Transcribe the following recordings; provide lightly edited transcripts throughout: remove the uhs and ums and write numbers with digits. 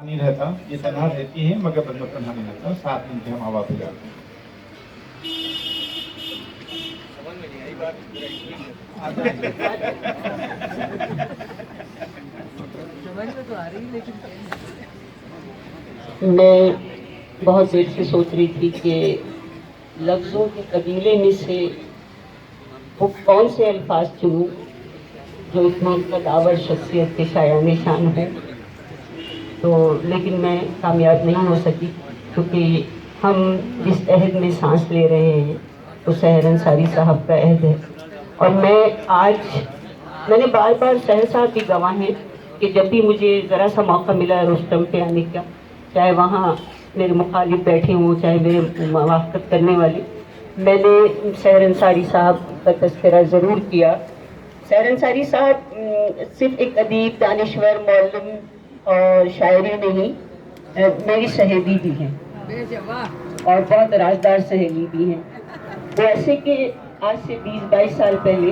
नहीं रहता, ये तनहा रहती है मगर बंदा तनहा नहीं रहता, साथ मिलके हम हवा पे जाते हैं। मैं बहुत देर से सोच रही थी कि लफ्ज़ों के कबीले में से वो कौन से अल्फाज चुनूं जो इतनी कदावर शख्सियत के शायान शान है, तो लेकिन मैं कामयाब नहीं हो सकी, क्योंकि हम जिस अहद में सांस ले रहे हैं वो सहर अंसारी साहब का अहद है। और मैंने बार बार सहर साहब भी गवाह हैं कि जब भी मुझे ज़रा सा मौका मिला रुस्तम पे आने का, चाहे वहाँ मेरे मुखालिफ बैठे हों चाहे मेरे मुवाफ़क़त करने वाले, मैंने सहर अंसारी साहब का तज़किरा ज़रूर किया। सहर अंसारी साहब सिर्फ एक अदीब, दानिश्वर, मौलम और शायरी नहीं, मेरी सहेली भी हैं और बहुत राजदार सहेली भी हैं। वो ऐसे कि आज से 20-22 साल पहले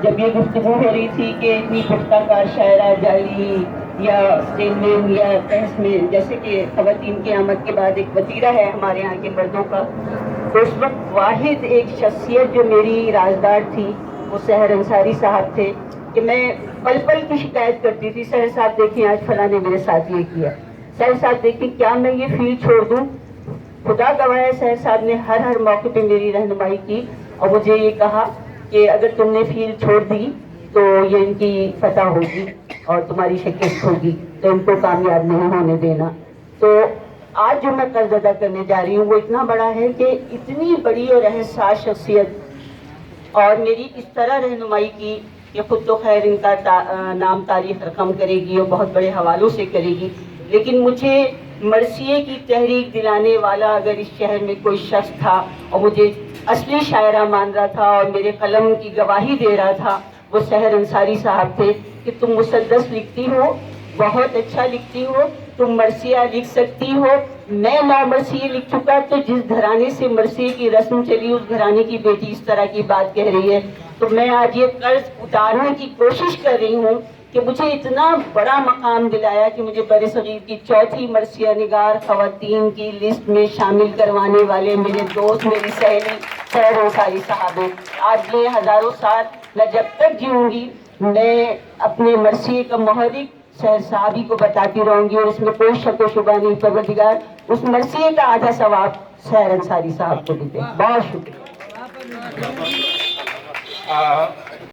जब ये गुफ्तगू हो रही थी कि इतनी पुख्ताकार शायरा जाली या स्टेज में या बहस में, जैसे कि ख़वातीन की आमद के बाद एक वतीरा है हमारे यहाँ के मर्दों का, तो उस वक्त वाहिद एक शख्सियत जो मेरी राजदार थी वो सहर अंसारी साहब थे कि मैं पल पल की शिकायत करती थी, सहर साहब देखिए आज फलां ने मेरे साथ ये किया, सहर साहब देखिए क्या मैं ये फील्ड छोड़ दूँ। खुदा गवाह है, सहर साहब ने हर मौके पे मेरी रहनुमाई की और मुझे ये कहा कि अगर तुमने फील्ड छोड़ दी तो ये इनकी फतह होगी और तुम्हारी शिकस्त होगी, तो इनको कामयाब नहीं होने देना। तो आज जो मैं कर्ज अदा करने जा रही हूँ वो इतना बड़ा है कि इतनी बड़ी और एहसास शख्सियत और मेरी इस तरह रहनुमाई की कि खुद तो खैर इनका नाम तारीख रकम करेगी और बहुत बड़े हवालों से करेगी, लेकिन मुझे मरसिए की तहरीक दिलाने वाला अगर इस शहर में कोई शख्स था और मुझे असली शायरा मान रहा था और मेरे कलम की गवाही दे रहा था, वो सहर अंसारी साहब थे कि तुम मुसद्दस लिखती हो, बहुत अच्छा लिखती हो, तुम मरसिया लिख सकती हो। मैं ना मरसिए लिख चुका, तो जिस घराने से मरसिए की रस्म चली उस घराने की बेटी इस तरह की बात कह रही है, तो मैं आज ये कर्ज उतारने की कोशिश कर रही हूँ कि मुझे इतना बड़ा मकाम दिलाया कि मुझे बरसगीर की चौथी मरसिया निगार ख़वातीन की लिस्ट में शामिल करवाने वाले मेरे दोस्त, मेरी सहेली सहर अंसारी साहब हैं। आज ये हज़ारों साल मैं जब तक जीऊँगी मैं अपने मरसिए का मुहर्रिक सहर साहब ही को बताती रहूँगी और इसमें कोई शक व शुबा नहीं। परवरदिगार उस मरसिए का आधा सवाब सहर अंसारी साहब को भी दे। बहुत शुक्रिया।